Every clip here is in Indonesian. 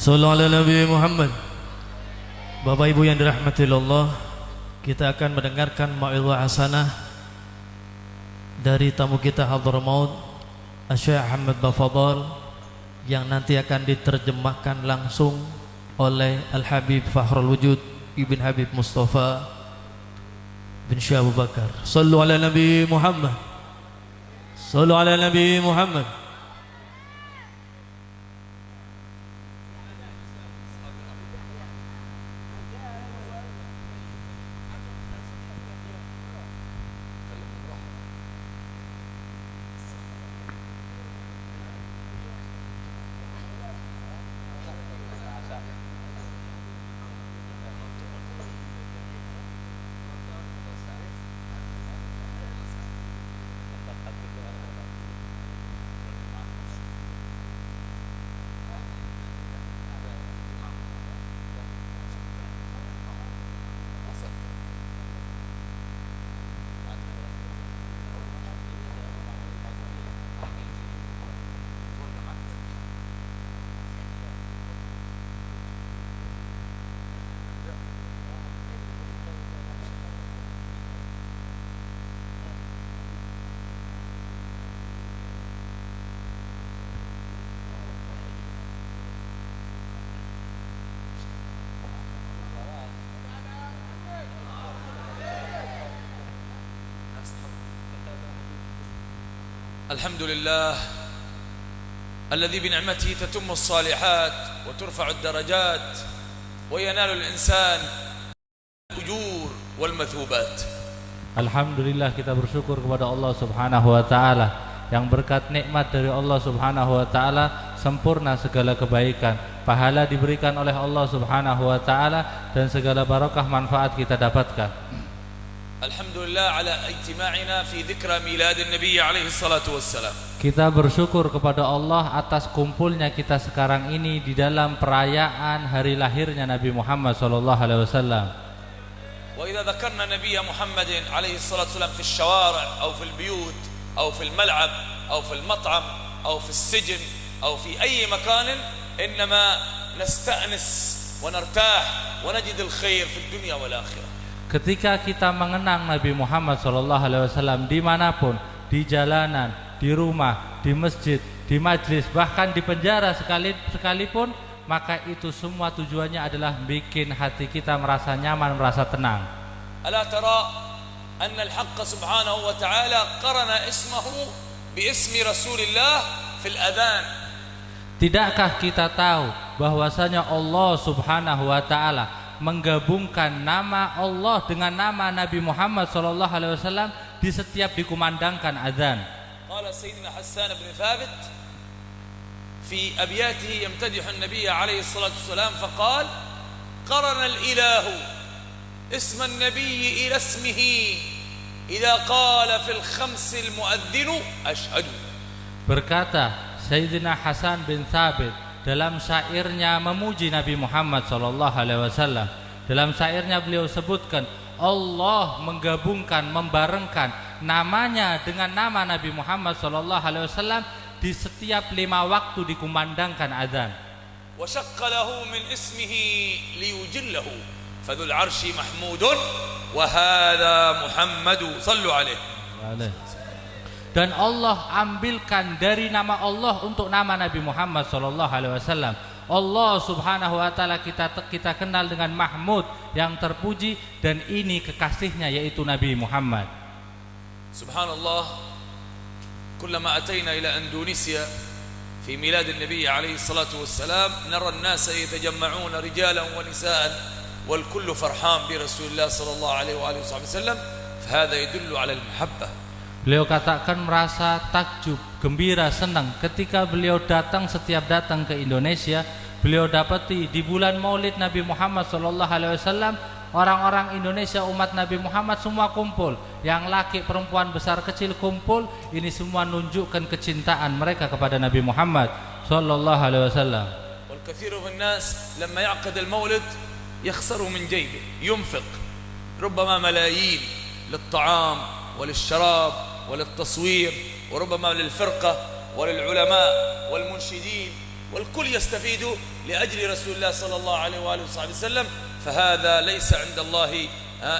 Sallallahu ala Nabi Muhammad. Bapak Ibu yang dirahmati Allah, kita akan mendengarkan mau'izah hasanah dari tamu kita Hadramaut Syekh Ahmad Bafadal, yang nanti akan diterjemahkan langsung oleh Al-Habib Fakhrul Wujud Ibn Habib Mustafa bin Syekh Abu Bakar. Sallu ala Nabi Muhammad. Sallu ala Nabi Muhammad. الحمد لله الذي بنعمته تتم الصالحات وترفع الدرجات وينال الإنسان الأجور والمثوبات. Alhamdulillah, kita bersyukur kepada Allah Subhanahu wa taala yang berkat nikmat dari Allah Subhanahu wa taala sempurna segala kebaikan, pahala diberikan oleh Allah Subhanahu wa taala dan segala barakah manfaat kita dapatkan. Alhamdulillah ala ijtima'ina fi dzikra milad an-nabi alaihi salatu wassalam. Kita bersyukur kepada Allah atas kumpulnya kita sekarang ini di dalam perayaan hari lahirnya Nabi Muhammad sallallahu alaihi wasallam. Wa idza dzakarna nabiyya Muhammadin alaihi salatu wassalam fi asy-syawari' aw fi al-buyut aw fi al-mal'ab aw fi al-mat'am aw fi as-sijn aw fi ayyi makan inma nasta'nis wa nartah wa najid al-khair fi ad-dunya wal akhirah. Ketika kita mengenang Nabi Muhammad SAW dimanapun, di jalanan, di rumah, di masjid, di majlis, bahkan di penjara sekalipun, maka itu semua tujuannya adalah bikin hati kita merasa nyaman, merasa tenang. Ala tara anna al-haqq subhanahu wa ta'ala qarana ismahu bi ismi Rasulillah fil adhan. Tidakkah kita tahu bahwasanya Allah Subhanahu wa ta'ala menggabungkan nama Allah dengan nama Nabi Muhammad sallallahu alaihi wasallam di setiap dikumandangkan azan. Qala Sayyidina Hassan bin Thabit fi abyatihi yamtadihu an-nabiy alaihi salatu wassalam faqala qarana al-ilahu isma an-nabiy ila ismihi idza qala fil khams al-mu'adhdhin ashhadu. Berkata Sayyidina Hasan bin Thabit dalam syairnya memuji Nabi Muhammad sallallahu alaihi wasallam. Dalam syairnya beliau sebutkan Allah menggabungkan, membarengkan namanya dengan nama Nabi Muhammad sallallahu alaihi wasallam di setiap 5 waktu dikumandangkan azan. Wa shaqqa lahu min ismihi liyujillahu fadzul arsy mahmudun wa hadha Muhammadu sallu alaihi. Dan Allah ambilkan dari nama Allah untuk nama Nabi Muhammad sallallahu alaihi wasallam. Allah Subhanahu wa taala kita kenal dengan Mahmud, yang terpuji, dan ini kekasihnya yaitu Nabi Muhammad. Subhanallah, kullama atayna ila Indonesia fi milad an-nabi alaihi salatu wassalam nara an-nasa yatajamma'una rijalan wa nisaan wal kullu farhan bi Rasulillah sallallahu alaihi wa alihi wasallam, fa hadha yadullu ala al-mahabbah. Beliau katakan merasa takjub, gembira, senang ketika beliau setiap datang ke Indonesia. Beliau dapati di bulan Maulid Nabi Muhammad SAW, orang-orang Indonesia, umat Nabi Muhammad semua kumpul. Yang laki, perempuan, besar, kecil kumpul. Ini semua menunjukkan kecintaan mereka kepada Nabi Muhammad SAW. Wal katsiru min nas lamma ya'qad al-maulid yakhsaru min jaybihi, yunfiq rubbama malayin lit-ta'am wal-sharab وللتصوير وربما للفرقة وللعلماء والمنشدين والكل يستفيد لأجل رسول الله صلى الله عليه وآله وسلم فهذا ليس عند الله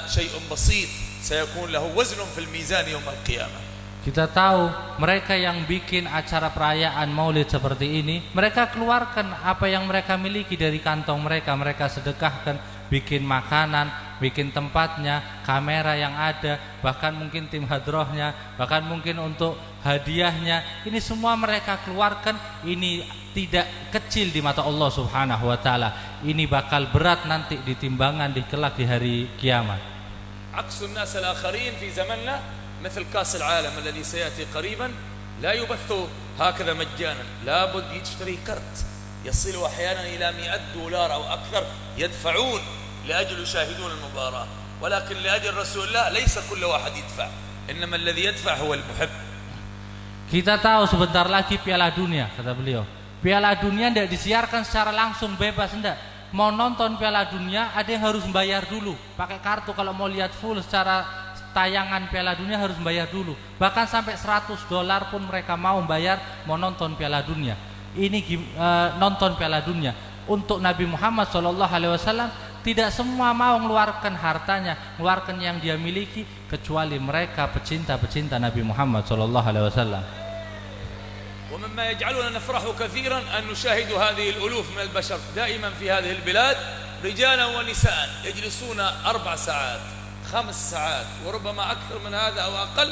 شيء بسيط سيكون له وزن في الميزان يوم القيامة. Kita tahu mereka yang bikin acara perayaan maulid seperti ini, mereka keluarkan apa yang mereka miliki dari kantong mereka, mereka sedekahkan, bikin makanan, bikin tempatnya, kamera yang ada, bahkan mungkin tim hadrohnya, bahkan mungkin untuk hadiahnya, ini semua mereka keluarkan. Ini tidak kecil di mata Allah Subhanahu wa taala. Ini bakal berat nanti di timbangan di kelak di hari kiamat. عكس الناس الآخرين في زمننا مثل كأس العالم الذي سيأتي قريبا لا يبث هكذا مجانا، لابد يشتري كرت يصل أحيانا إلى $100 أو أكثر يدفعون لأجل يشاهدون المباراة، ولكن لأجل رسول الله ليس كل واحد يدفع، إنما الذي يدفع هو المحب. Kita tahu sebentar lagi Piala Dunia, kata beliau. Piala Dunia tidak disiarkan secara langsung bebas, enggak. Mau nonton Piala Dunia ada yang harus bayar dulu, pakai kartu. Kalau mau lihat full secara tayangan Piala Dunia harus bayar dulu. Bahkan sampai $100 pun mereka mau bayar, mau nonton Piala Dunia. Ini nonton Piala Dunia. Untuk Nabi Muhammad SAW tidak semua mau mengeluarkan hartanya, mengeluarkan yang dia miliki, kecuali mereka pecinta-pecinta Nabi Muhammad SAW. ومما يجعلنا نفرح كثيرا أن نشاهد هذه الألوف من البشر دائما في هذه البلاد رجالا ونساء يجلسون 4 ساعات 5 ساعات وربما أكثر من هذا أو أقل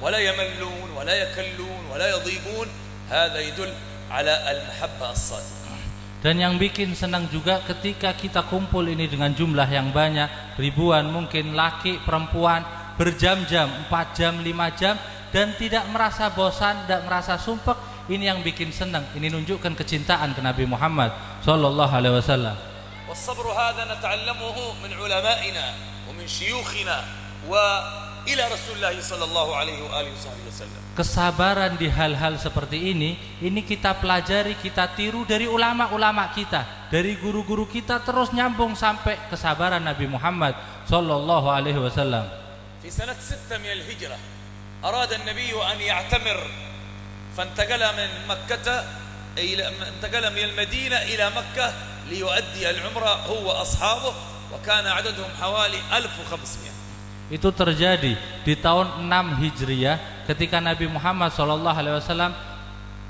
ولا يملون ولا يكلون ولا يضيقون. هذا يدل على المحبة الصادقة. Dan yang bikin senang juga ketika kita kumpul ini dengan jumlah yang banyak, ribuan mungkin laki, perempuan, berjam-jam, 4 jam, 5 jam, dan tidak merasa bosan, tidak merasa sumpek. Ini yang bikin senang. Ini menunjukkan kecintaan ke Nabi Muhammad sallallahu alaihi wasallam. والصبر هذا نتعلمه من علمائنا ومن شيوخنا وإلى رسول الله صلى الله عليه وآله وسلم. Kesabaran di hal-hal seperti ini kita pelajari, kita tiru dari ulama-ulama kita, dari guru-guru kita, terus nyambung sampai kesabaran Nabi Muhammad sallallahu alaihi wasallam. في سنة 6 من الهجرة أراد النبي أن يعتمر فانتقل من مكة انتقل من المدينة إلى مكة ليؤدي العمرة هو وأصحابه وكان عددهم حوالي 1500. Itu terjadi di tahun 6 Hijriah ketika Nabi Muhammad SAW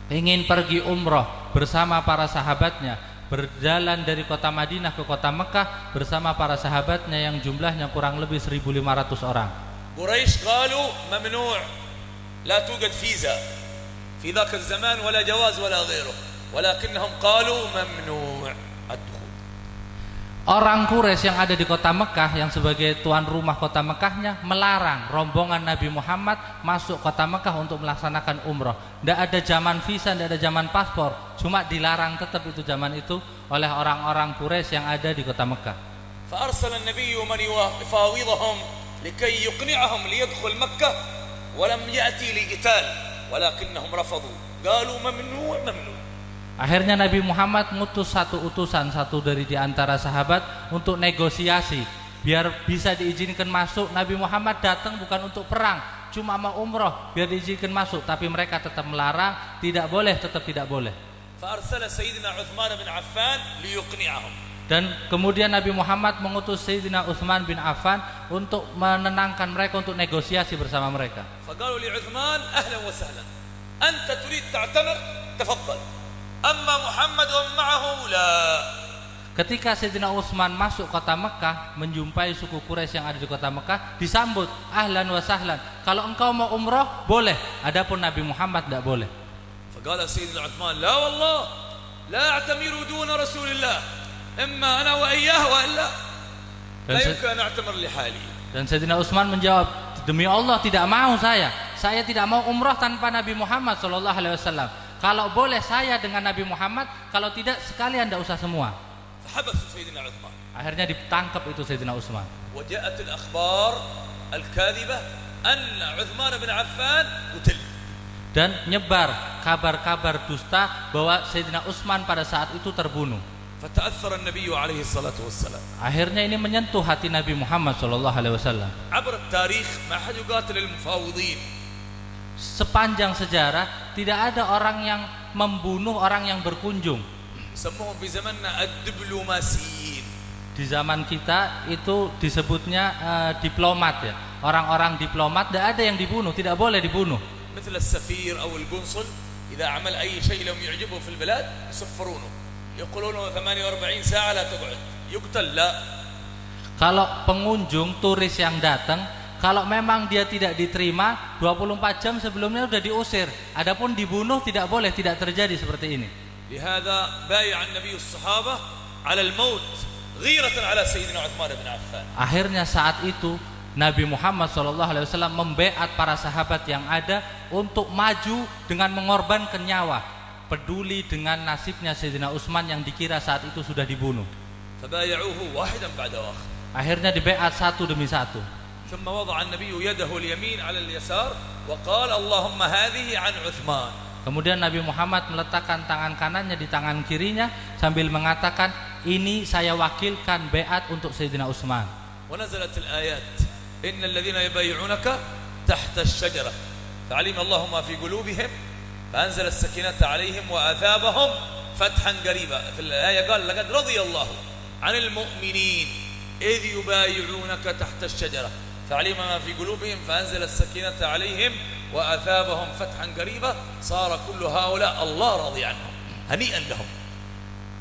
ingin pergi umroh bersama para sahabatnya, berjalan dari kota Madinah ke kota Mekah bersama para sahabatnya yang jumlahnya kurang lebih 1.500 orang. Quraisy qalu mamnu' la tujad viza في ذاك الزمان ولا جواز ولا غيره ولكنهم قالوا ممنوع الدخول. Orang Quraisy yang ada di kota Mekah yang sebagai tuan rumah kota Mekahnya melarang rombongan Nabi Muhammad masuk kota Mekah untuk melaksanakan umroh. Tidak ada zaman visa, tidak ada zaman paspor, cuma dilarang tetap itu zaman itu oleh orang-orang Quraisy yang ada di kota Mekah. فأرسل النبي من يفاوضهم لكي يقنعهم ليدخل مكة ولم يأتي لقتال ولكنهم رفضوا قالوا ممنوع. Akhirnya Nabi Muhammad ngutus satu dari di antara sahabat untuk negosiasi biar bisa diizinkan masuk. Nabi Muhammad datang bukan untuk perang, cuma mau umroh, biar diizinkan masuk, tapi mereka tetap melarang, tidak boleh, tetap tidak boleh. فأرسل سيدنا عثمان بن عفان ليقنعهم. Dan kemudian Nabi Muhammad mengutus Sayyidina Utsman bin Affan untuk menenangkan mereka, untuk negosiasi bersama mereka. فقالوا لعثمان أهلا وسهلا أنت تريد تعتمر تفضل أما محمد ومن معه لا. Ketika Sayyidina Utsman masuk kota Mekah, menjumpai suku Quraisy yang ada di kota Mekah, disambut ahlan wa sahlan. Kalau engkau mau umroh boleh, adapun Nabi Muhammad tidak boleh. فقال سيدنا عثمان لا والله لا أعتمر دون رسول الله إما أنا وإياه وإلا لا يمكن أن أعتمر لحالي. Dan Sayyidina Utsman menjawab, demi Allah tidak mau saya tidak mau umroh tanpa Nabi Muhammad SAW. Kalau boleh saya dengan Nabi Muhammad, kalau tidak sekalian tidak usah semua. فحبس سيدنا عثمان. Akhirnya ditangkap itu Sayyidina Utsman. وجاءت الأخبار الكاذبة أن عثمان بن عفان قتل. Dan nyebar kabar-kabar dusta bahwa Sayyidina Utsman pada saat itu terbunuh. فتأثر النبي عليه الصلاة والسلام. Akhirnya ini menyentuh hati Nabi Muhammad SAW. عبر التاريخ ما حد يقاتل المفاوضين. Sepanjang sejarah tidak ada orang yang membunuh orang yang berkunjung. يسموهم في زماننا الدبلوماسيين. Di zaman kita itu disebutnya diplomat ya. Orang-orang diplomat tidak ada yang dibunuh, tidak boleh dibunuh. مثل السفير أو القنصل إذا عمل أي شيء لم يعجبه في البلاد يسفرونه يقولون 48 ساعة لا تقعد يقتل. لا. Kalau pengunjung turis yang datang, kalau memang dia tidak diterima 24 jam sebelumnya sudah diusir. Adapun dibunuh tidak boleh, tidak terjadi seperti ini. لهذا بايع النبي الصحابة على الموت غيرة على سيدنا عثمان بن عفان. Akhirnya saat itu Nabi Muhammad SAW membeat para sahabat yang ada untuk maju dengan mengorbankan nyawa, peduli dengan nasibnya Sayyidina Utsman yang dikira saat itu sudah dibunuh. فبايعوه واحدا بعد آخر. Akhirnya dibeat satu demi satu. ثم وضع النبي يده اليمين على اليسار وقال اللهم هذه عن عثمان. Kemudian Nabi Muhammad meletakkan tangan kanannya di tangan kirinya sambil mengatakan, ini saya wakilkan beat untuk Sayyidina Utsman. ونزلت الآيات إن الذين يبايعونك تحت الشجرة فعلم الله ما في قلوبهم فأنزل السكينة عليهم وأثابهم فتحا قريبا. في الآية قال لقد رضي الله عن المؤمنين إذ يبايعونك تحت الشجرة فعلم ما في قلوبهم فأنزل السكينة عليهم وأثابهم فتحا قريبا صار كل هؤلاء الله راضي عنهم هنيئا لهم.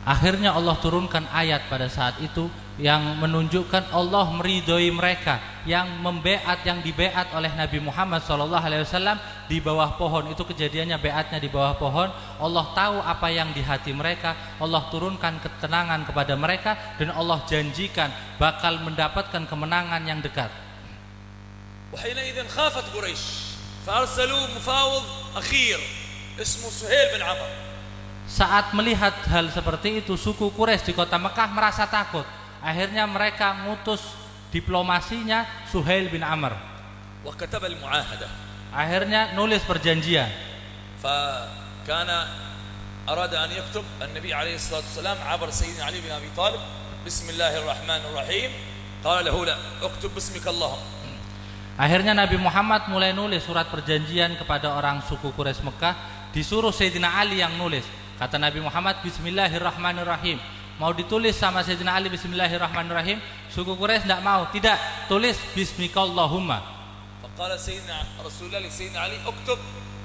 Akhirnya Allah turunkan ayat pada saat itu yang menunjukkan Allah meridhoi mereka yang membeat, yang dibeat oleh Nabi Muhammad SAW di bawah pohon. Itu kejadiannya, beatnya di bawah pohon. Allah tahu apa yang di hati mereka. Allah turunkan ketenangan kepada mereka dan Allah janjikan bakal mendapatkan kemenangan yang dekat. وحينئذ خافت قريش فأرسلوا مفاوض أخير اسمه سهيل بن عمرو. Saat melihat hal seperti itu, suku Quraisy di kota Mekah merasa takut. Akhirnya mereka ngutus diplomasinya Suhail bin Amr. وكتب المعاهدة. Akhirnya nulis perjanjian. فكان أراد أن يكتب النبي عليه الصلاة والسلام عبر سيدنا علي بن أبي طالب بسم الله الرحمن الرحيم قال له لا اكتب باسمك اللهم. Akhirnya Nabi Muhammad mulai nulis surat perjanjian kepada orang suku Quraisy Mekah. Disuruh Sayyidina Ali yang nulis. Kata Nabi Muhammad, Bismillahirrahmanirrahim. Mau ditulis sama Sayyidina Ali Bismillahirrahmanirrahim. Suku Quraisy tidak mau. Tidak, tulis Bismikallahumma. فقال سيدنا رسول الله لسيدنا علي اكتب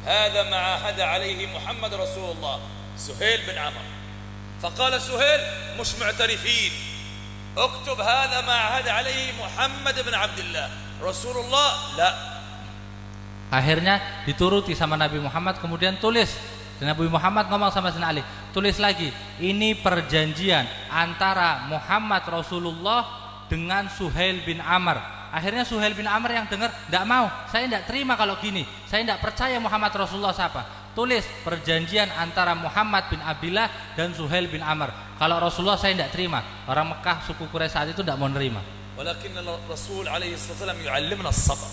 هذا ما عاهد عليه محمد رسول الله سهيل بن عمرو. فقال سهيل مش معترفين اكتب هذا ما عاهد عليه محمد بن عبد الله رسول الله لا. Akhirnya dituruti sama Nabi Muhammad, kemudian tulis. Dan Nabi Muhammad ngomong sama Sayyidina Ali, tulis lagi, ini perjanjian antara Muhammad Rasulullah dengan Suhail bin Amr. Akhirnya Suhail bin Amr yang dengar, tidak mau, saya tidak terima kalau gini, saya tidak percaya Muhammad Rasulullah siapa. Tulis perjanjian antara Muhammad bin Abdillah dan Suhail bin Amr. Kalau Rasulullah saya tidak terima. Orang Mekah suku Quraisy saat itu tidak mau nerima. Walakin Rasul alaihi wasallam yu'allimna as-sabr.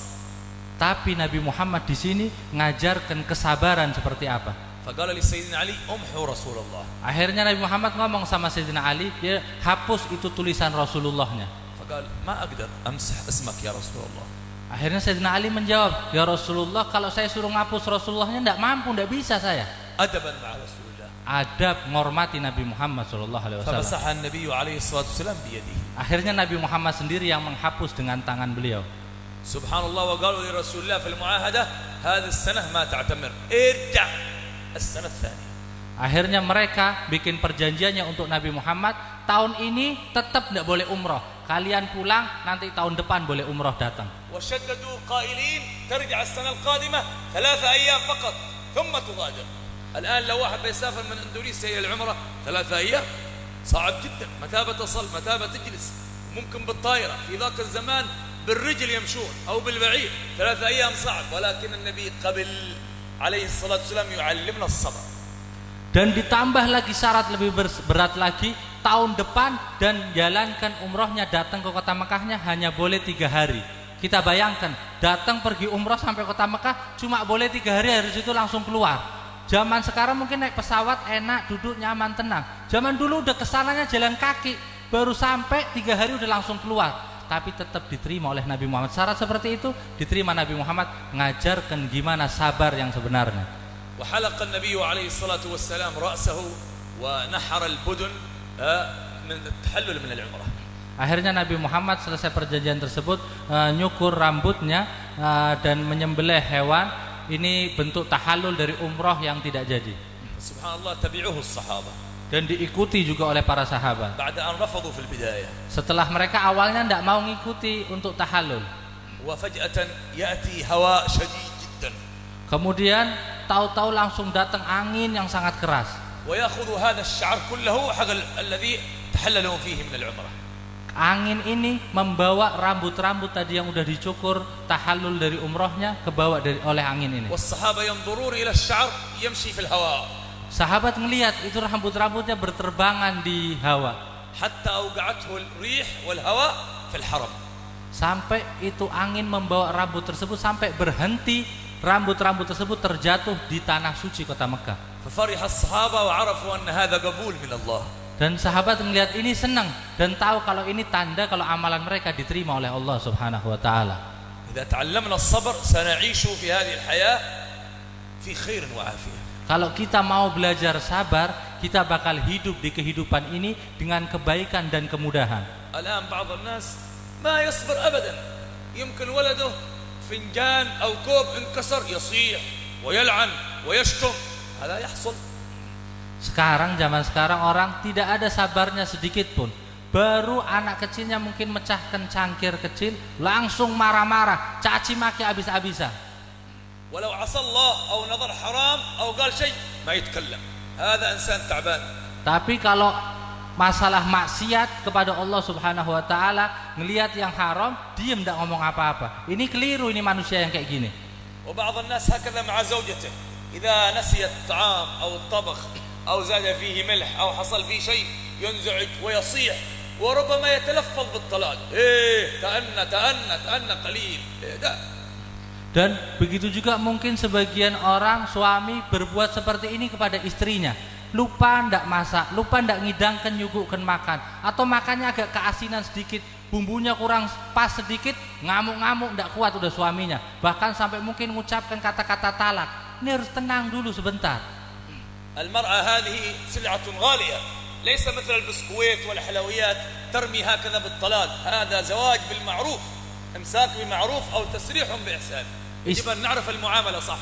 Tapi Nabi Muhammad di sini ngajarkan kesabaran seperti apa. Faqala li Sayyidina Ali umhu Rasulullah. Akhirnya Nabi Muhammad ngomong sama Sayyidina Ali, dia hapus itu tulisan Rasulullahnya. Faqala ma aqdar amsah ismak ya Rasulullah. Akhirnya Sayyidina Ali menjawab, ya Rasulullah, kalau saya suruh ngapus Rasulullahnya tidak mampu, tidak bisa saya. Adaban ma'a Rasulullah. Adab menghormati Nabi Muhammad SAW. Fabasaha an-nabiy alaihi salatu wasallam biyadihi. Akhirnya Nabi Muhammad sendiri yang menghapus dengan tangan beliau. Subhanallah, wa qalu li Rasulillah fil mu'ahadah hadhihi as-sanah ma ta'tamir. Irja' as-sanah ats-tsaniyah. Akhirnya mereka bikin perjanjiannya untuk Nabi Muhammad, tahun ini tetap tidak boleh umroh. Kalian pulang, nanti tahun depan boleh umroh datang. وشددوا قائلين ترجع السنة القادمة 3 أيام فقط ثم تغادر. الآن لو واحد بيسافر من إندونيسيا إلى العمرة 3 أيام صعب جدا. متى بتصل متى بتجلس؟ ممكن بالطائرة، في ذاك الزمان بالرجل يمشون أو بالبعير. 3 أيام صعب، ولكن النبي قبل عليه الصلاة والسلام يعلمنا الصبر. Dan ditambah lagi syarat lebih berat lagi, tahun depan dan jalankan umrohnya datang ke kota Mekahnya hanya boleh 3 hari. Kita bayangkan, datang pergi umroh sampai kota Mekah cuma boleh 3 hari, harus itu langsung keluar. Zaman sekarang mungkin naik pesawat enak, duduk nyaman, tenang. Zaman dulu udah kesananya jalan kaki, baru sampai 3 hari udah langsung keluar. Tapi tetap diterima oleh Nabi Muhammad. Syarat seperti itu diterima Nabi Muhammad, ngajarkan gimana sabar yang sebenarnya. وحلق النبي عليه الصلاة والسلام رأسه ونحر البدن من التحلل من العمرة. Akhirnya Nabi Muhammad selesai perjanjian tersebut nyukur rambutnya dan menyembelih hewan. Ini bentuk tahallul dari umroh yang tidak jadi. Subhanallah, tabi'uhu as-sahaba. Dan diikuti juga oleh para sahabat. Ba'da an rafadu fil bidayah. Setelah mereka awalnya tidak mau ngikuti untuk tahallul. Wa faj'atan ya'ti hawa shadid jiddan. Kemudian tahu-tahu langsung datang angin yang sangat keras. Wa ya'khudhu hadha ash-sha'r kullahu haqqa alladhi tahallalu fihi min al-umrah. Angin ini membawa rambut-rambut tadi yang sudah dicukur tahallul dari umrohnya kebawa oleh angin ini. Was-sahaba yanzurun ila ash-sha'r yamshi fil hawa. Sahabat melihat itu rambut-rambutnya berterbangan di hawa. Hatta awqa'athu al-rih wal hawa fil haram. Sampai itu angin membawa rambut tersebut sampai berhenti, rambut-rambut tersebut terjatuh di tanah suci kota Mekah. Fafariha as-sahaba wa 'arafu anna hadha qabul min Allah. Dan sahabat melihat ini senang dan tahu kalau ini tanda kalau amalan mereka diterima oleh Allah Subhanahu wa taala. Idza ta'allamna as-sabr sana'ishu fi hadhihi al-hayah fi khairin wa 'afiyah. Kalau kita mau belajar sabar, kita bakal hidup di kehidupan ini dengan kebaikan dan kemudahan. Al-an ba'd an-nas ma yasbir abadan. Yumkin waladuhu finjan aw kub inkasar yasih wa yal'an wa yashtum. Hada yahsul. Sekarang zaman sekarang orang tidak ada sabarnya sedikit pun. Baru anak kecilnya mungkin mecahkan cangkir kecil langsung marah-marah, caci maki habis-habisan. Walau 'asa Allah aw nadhar haram aw qala shay ma yatkallam. Hada insan ta'ban. Tapi kalau masalah maksiat kepada Allah Subhanahu wa taala, ngelihat yang haram, diam enggak ngomong apa-apa. Ini keliru, ini manusia yang kayak gini. Wa ba'd an-nas hakadha ma'a zawjatihi. Idza nasiyat ta'am aw at-tabakh أو زاد فيه ملح أو حصل فيه شيء ينزعج ويصيح وربما يتلفظ بالطلاق. تأنى قليل. Dan begitu juga mungkin sebagian orang suami berbuat seperti ini kepada istrinya. Lupa ndak masak, lupa ndak ngidangkan nyuguhkan makan, atau makannya agak keasinan sedikit, bumbunya kurang pas sedikit, ngamuk-ngamuk ndak kuat udah suaminya. Bahkan sampai mungkin mengucapkan kata-kata talak. Ini harus tenang dulu sebentar. المرأة هذه سلعة غالية ليس مثل البسكويت والحلويات ترمي هكذا بالطلاق. هذا زواج بالمعروف، إمساك بمعروف أو تسريح بإحسان. يجب أن نعرف المعاملة صح.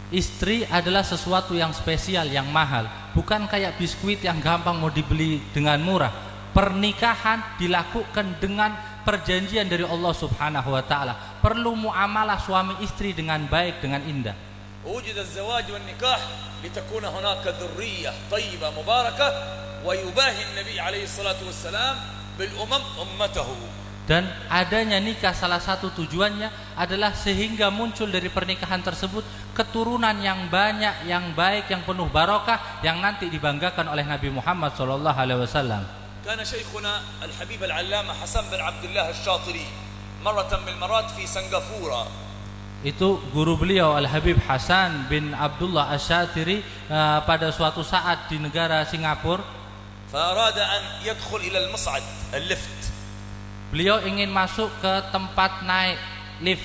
Istri adalah sesuatu yang spesial, yang mahal, bukan kayak biskuit yang gampang mau dibeli dengan murah. Pernikahan dilakukan dengan perjanjian dari Allah Subhanahu wa taala. Perlu muamalah suami istri dengan baik, dengan indah. وجد الزواج والنكاح لتكون هناك ذرية طيبة مباركة ويباهي النبي عليه الصلاة والسلام بالأمم أمته. Dan adanya nikah salah satu tujuannya adalah sehingga muncul dari pernikahan tersebut keturunan yang banyak, yang baik, yang penuh barokah, yang nanti dibanggakan oleh Nabi Muhammad SAW. كان شيخنا الحبيب العلامة حسن بن عبد الله الشاطري مرة من المرات في سنغافورة. Itu guru beliau Al-Habib Hasan bin Abdullah Asy-Syatiri pada suatu saat di negara Singapura. فأراد أن يدخل إلى المصعد الليفت. Beliau ingin masuk ke tempat naik lift.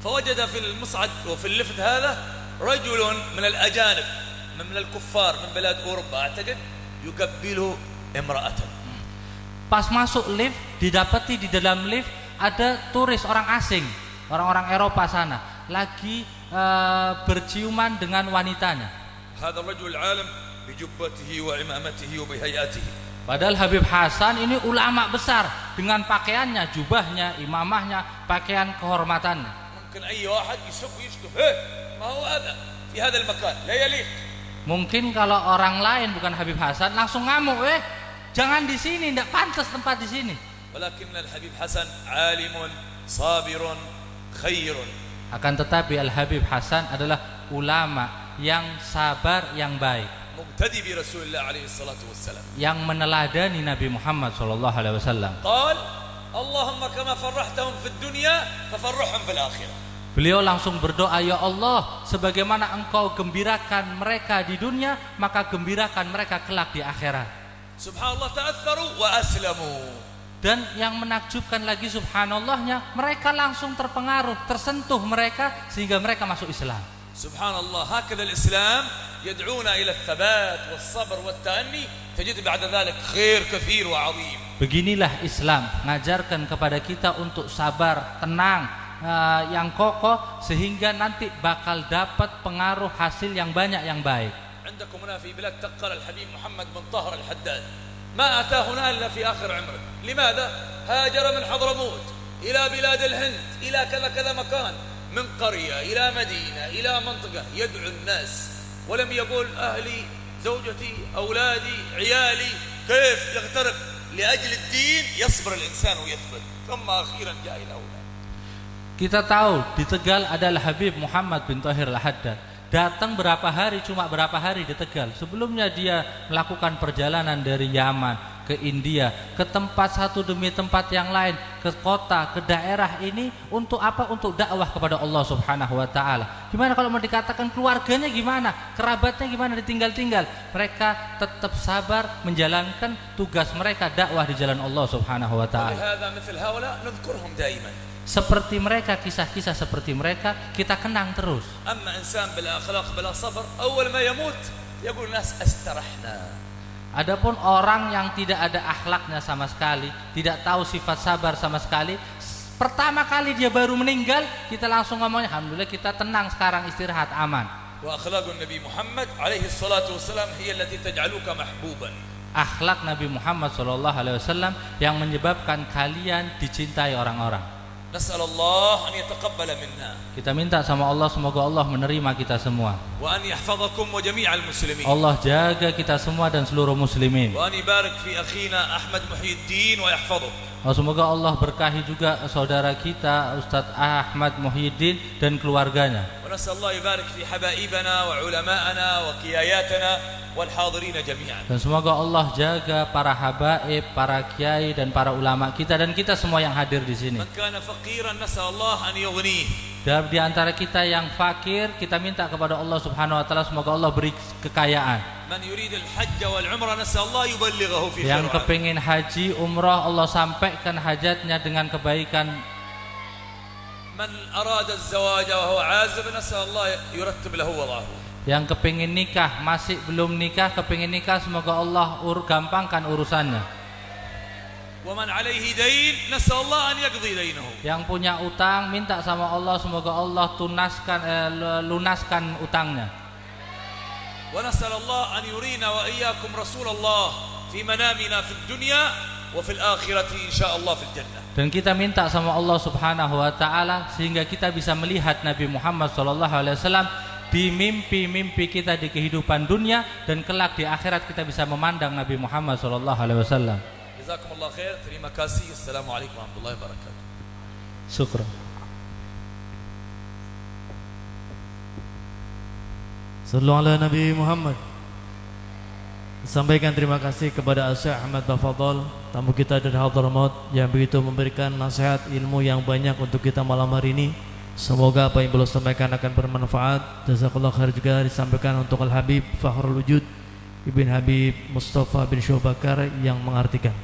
فوجد في المصعد وفي الليفت هذا رجل من الأجانب من الكفار من بلاد أوروبا أعتقد يقبل امرأة. Pas masuk lift, didapati di dalam lift ada turis orang asing, orang-orang Eropa sana, lagi berciuman dengan wanitanya. هذا الرجل العالم بجبته وعمامته وبهيئته. Padahal Habib Hasan ini ulama besar dengan pakaiannya, jubahnya, imamahnya, pakaian kehormatannya. ممكن أي واحد يسب ويشتم. ما هو هذا في هذا المكان لا يليق. Mungkin kalau orang lain bukan Habib Hasan langsung ngamuk, jangan di sini, tidak pantas tempat di sini. ولكن الحبيب حسن عالم صابر خير. Akan tetapi Al-Habib Hasan adalah ulama yang sabar, yang baik, مقتدي برسول الله عليه الصلاة والسلام, yang meneladani Nabi Muhammad SAW. قال اللهم كما فرحتهم في الدنيا ففرحهم في الآخرة. Beliau langsung berdoa, ya Allah, sebagaimana engkau gembirakan mereka di dunia, maka gembirakan mereka kelak di akhirat. Subhanallah, ta'atharu wa aslamu. Dan yang menakjubkan lagi subhanallahnya, mereka langsung terpengaruh, tersentuh mereka sehingga mereka masuk Islam. Subhanallah, هكذا الإسلام يدعونا إلى الثبات والصبر والتأني تجد بعد ذلك خير كثير وعظيم. Beginilah Islam mengajarkan kepada kita untuk sabar, tenang, yang kokoh, sehingga nanti bakal dapat pengaruh hasil yang banyak yang baik. عندكم هنا في بلاد تقر الحبيب محمد بن طاهر الحداد ما أتاه هنا إلا في آخر عمره. لماذا؟ هاجر من حضرموت إلى بلاد الهند إلى كذا كذا مكان، من قرية إلى مدينة إلى منطقة، يدعو الناس ولم يقول أهلي زوجتي أولادي عيالي، كيف يغترق لأجل الدين. يصبر الإنسان ويثبت، ثم أخيرا جاء إلى هنا. Kita tahu di Tegal adalah Habib Muhammad bin Thahir Al-Haddad. Datang berapa hari, cuma berapa hari di Tegal. Sebelumnya dia melakukan perjalanan dari Yaman ke India, ke tempat satu demi tempat yang lain, ke kota, ke daerah ini untuk apa? Untuk dakwah kepada Allah Subhanahu wa taala. Gimana kalau mau dikatakan keluarganya gimana? Kerabatnya gimana ditinggal-tinggal? Mereka tetap sabar menjalankan tugas mereka dakwah di jalan Allah Subhanahu wa taala. Seperti mereka, kisah-kisah seperti mereka kita kenang terus. Amma insan bila akhlaq bila sabr, awal ma yamut yaqul nas astarahna. Adapun orang yang tidak ada akhlaknya sama sekali, tidak tahu sifat sabar sama sekali, pertama kali dia baru meninggal, kita langsung ngomongnya alhamdulillah kita tenang sekarang, istirahat aman. Wa akhlaqun Nabi Muhammad alaihi salatu wassalam hiya allati taj'aluka mahbuban. Akhlak Nabi Muhammad sallallahu alaihi wasallam yang menyebabkan kalian dicintai orang-orang. Nas'alullah an yataqabbala minna. Kita minta sama Allah semoga Allah menerima kita semua. Wa an yahfazakum wa jami'al muslimin. Allah jaga kita semua dan seluruh muslimin. Wa an yubarik fi akhina Ahmad Muhyiddin wa yahfazuh. Semoga Allah berkahi juga saudara kita Ustaz Ahmad Muhyiddin dan keluarganya. Wa nas'alullah yubarik fi habaibana wa ulama'ana wa qiyayatana wal hadirin jami'an. Dan semoga Allah jaga para habaib, para kiai dan para ulama kita dan kita semua yang hadir di sini. Man kana faqiran nas'alullah an yughnih. Dan di antara kita yang fakir, kita minta kepada Allah Subhanahu wa taala semoga Allah beri kekayaan. Man yuridul hajj wal umrah nas'alullah yuballighahu fi khair. Yang kepingin haji, umrah, Allah sampaikan hajatnya dengan kebaikan. Man arada az-zawaj wa huwa 'azib nas'alullah yurattib lahu wadahu. Yang kepingin nikah, masih belum nikah, kepingin nikah, semoga Allah gampangkan urusannya. ومن عليه دين نسأل الله أن يقضي دينه. Yang punya utang minta sama Allah semoga Allah lunaskan utangnya. ونسأل الله أن يرينا وإياكم رسول الله في منامنا في الدنيا وفي الآخرة إن شاء الله في الجنة. Dan kita minta sama Allah Subhanahu wa taala sehingga kita bisa melihat Nabi Muhammad sallallahu alaihi wasallam di mimpi-mimpi kita di kehidupan dunia dan kelak di akhirat kita bisa memandang Nabi Muhammad sallallahu alaihi wasallam. Jazakumullah khair. Terima kasih. Assalamualaikum warahmatullahi wabarakatuh. Syukran. Sallu ala Nabi Muhammad. Sampaikan terima kasih kepada Syekh Ahmad Bafadhal, tamu kita dari Hadramaut yang begitu memberikan nasihat ilmu yang banyak untuk kita malam hari ini. Semoga apa yang beliau sampaikan akan bermanfaat. Jazakallah khair juga disampaikan untuk Al-Habib Fakhrul Wujud Ibn Habib Mustafa bin Syuhbakar yang mengartikan.